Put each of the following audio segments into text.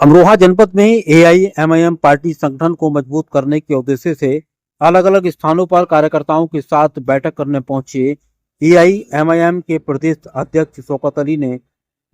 अमरोहा जनपद में AIMIM party संगठन को मजबूत करने के उद्देश्य से अलग अलग स्थानों पर कार्यकर्ताओं के साथ बैठक करने पहुंचे एआईएमआईएम के प्रदेश अध्यक्ष शौकत अली ने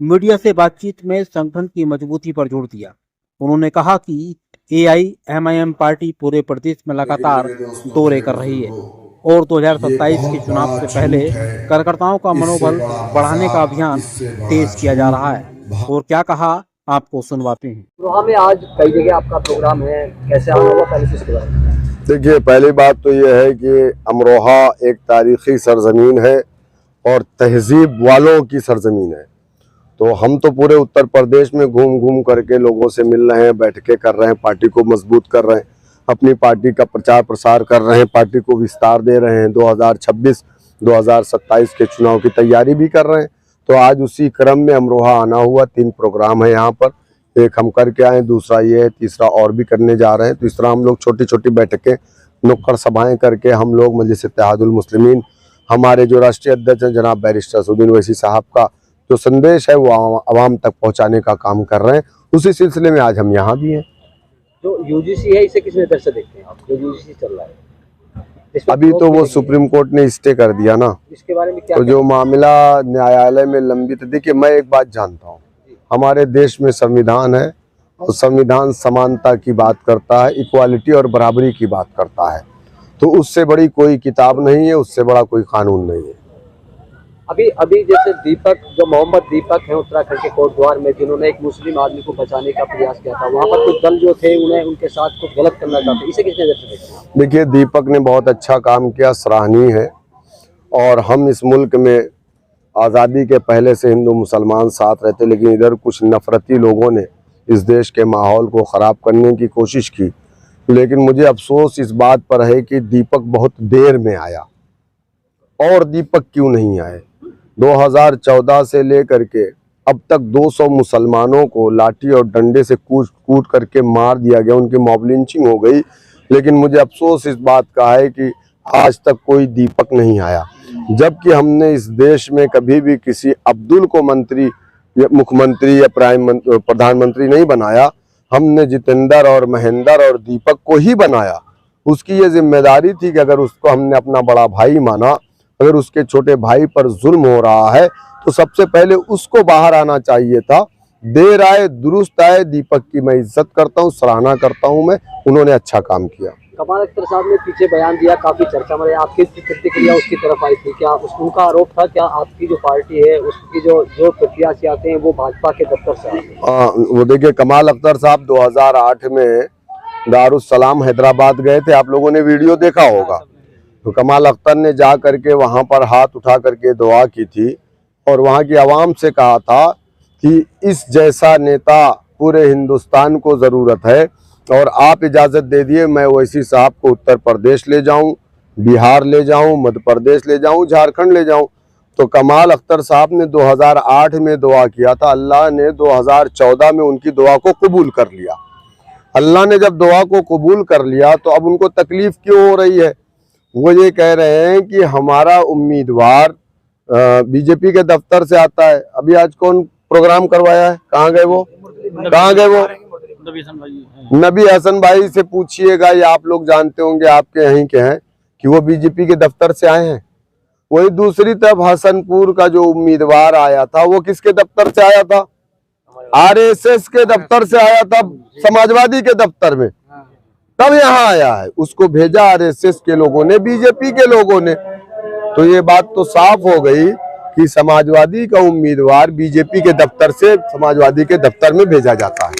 मीडिया से बातचीत में संगठन की मजबूती पर जोर दिया। उन्होंने कहा कि एआईएमआईएम पार्टी पूरे प्रदेश में लगातार दौरे कर रही है और 2027 के चुनाव से पहले कार्यकर्ताओं का मनोबल बढ़ाने का अभियान तेज किया जा रहा है। और क्या कहा आपको सुनवाते हैं। अमरोहा में आज कई जगह आपका प्रोग्राम है, कैसे आना हुआ पहले से इसके बारे में? देखिए, पहली बात तो ये है कि अमरोहा एक तारीखी सरजमीन है और तहजीब वालों की सरजमीन है। तो हम तो पूरे उत्तर प्रदेश में घूम घूम करके लोगों से मिल रहे हैं, बैठकें कर रहे हैं, पार्टी को मजबूत कर रहे हैं, अपनी पार्टी का प्रचार प्रसार कर रहे हैं, पार्टी को विस्तार दे रहे हैं, 2026-2027 के चुनाव की तैयारी भी कर रहे हैं। तो आज उसी क्रम में अमरोहा आना हुआ। 3 प्रोग्राम है यहाँ पर, एक हम करके आए, दूसरा ये है, तीसरा और भी करने जा रहे हैं। तो इस तरह हम लोग छोटी छोटी बैठकें, नुक्कड़ सभाएं करके हम लोग मजलिस इत्तेहादुल मुस्लिमीन, हमारे जो राष्ट्रीय अध्यक्ष हैं जनाब बैरिस्टर असदुद्दीन ओवैसी साहब का जो संदेश है वो आवाम तक पहुँचाने का काम कर रहे हैं। उसी सिलसिले में आज हम यहाँ भी हैं। जो यूजीसी है इसे किस नजर से देखते हैं आप? जो यूजीसी चल रहा है अभी तो वो सुप्रीम कोर्ट ने स्टे कर दिया ना, इसके बारे में क्या? तो जो मामला न्यायालय में लंबित, देखिए मैं एक बात जानता हूँ, हमारे देश में संविधान है और संविधान समानता की बात करता है, इक्वालिटी और बराबरी की बात करता है। तो उससे बड़ी कोई किताब नहीं है, उससे बड़ा कोई कानून नहीं है। अभी जैसे दीपक, जो मोहम्मद दीपक है उत्तराखंड के कोटद्वार में, जिन्होंने एक मुस्लिम आदमी को बचाने का प्रयास किया था, वहाँ पर कुछ दल जो थे उन्हें उनके साथ कुछ गलत करना चाहते, इसे किस नजर से देखते हैं? देखिए, दीपक ने बहुत अच्छा काम किया, सराहनीय है। और हम इस मुल्क में आज़ादी के पहले से हिंदू मुसलमान साथ रहते, लेकिन इधर कुछ नफरती लोगों ने इस देश के माहौल को ख़राब करने की कोशिश की। लेकिन मुझे अफसोस इस बात पर है कि दीपक बहुत देर में आया। और दीपक क्यों नहीं आए? 2014 से लेकर के अब तक 200 मुसलमानों को लाठी और डंडे से कूट करके मार दिया गया, उनकी मॉब लिंचिंग हो गई। लेकिन मुझे अफसोस इस बात का है कि आज तक कोई दीपक नहीं आया, जबकि हमने इस देश में कभी भी किसी अब्दुल को मंत्री या मुख्यमंत्री या प्रधानमंत्री नहीं बनाया। हमने जितेंद्र और महेंद्र और दीपक को ही बनाया। उसकी ये जिम्मेदारी थी कि अगर उसको हमने अपना बड़ा भाई माना, अगर उसके छोटे भाई पर जुल्म हो रहा है तो सबसे पहले उसको बाहर आना चाहिए था। देर आए दुरुस्त आए। दीपक की मैं इज्जत करता हूँ, सराहना करता हूँ मैं, उन्होंने अच्छा काम किया। कमाल अख्तर साहब ने पीछे बयान दिया, काफी चर्चा में, आपकी प्रतिक्रिया उसकी तरफ आई थी क्या? उनका आरोप था क्या आपकी जो पार्टी है उसकी जो प्रत्याशी आते हैं वो भाजपा के दफ्तर से आते हैं? वो देखिए, कमाल अख्तर साहब 2008 में दारुस्सलाम हैदराबाद गए थे, आप लोगों ने वीडियो देखा होगा। तो कमाल अख्तर ने जा करके वहाँ पर हाथ उठा करके दुआ की थी और वहाँ की आवाम से कहा था कि इस जैसा नेता पूरे हिंदुस्तान को ज़रूरत है और आप इजाज़त दे दिए मैं ओवैसी साहब को उत्तर प्रदेश ले जाऊं, बिहार ले जाऊं, मध्य प्रदेश ले जाऊं, झारखंड ले जाऊं। तो कमाल अख्तर साहब ने 2008 में दुआ किया था, अल्लाह ने 2014 में उनकी दुआ को कबूल कर लिया। अल्लाह ने जब दुआ को कबूल कर लिया तो अब उनको तकलीफ़ क्यों हो रही है? वो ये कह रहे हैं कि हमारा उम्मीदवार बीजेपी के दफ्तर से आता है। अभी आज कौन प्रोग्राम करवाया है? कहाँ गए वो? नबी हसन भाई से पूछिएगा, या आप लोग जानते होंगे, आपके यहीं के हैं, कि वो बीजेपी के दफ्तर से आए हैं। वही दूसरी तरफ हसनपुर का जो उम्मीदवार आया था वो किसके दफ्तर से आया था? आरएसएस के दफ्तर से आया था, समाजवादी के दफ्तर में, तब यहाँ आया है। उसको भेजा आरएसएस के लोगों ने, बीजेपी के लोगों ने। तो ये बात तो साफ हो गई कि समाजवादी का उम्मीदवार बीजेपी के दफ्तर से समाजवादी के दफ्तर में भेजा जाता है।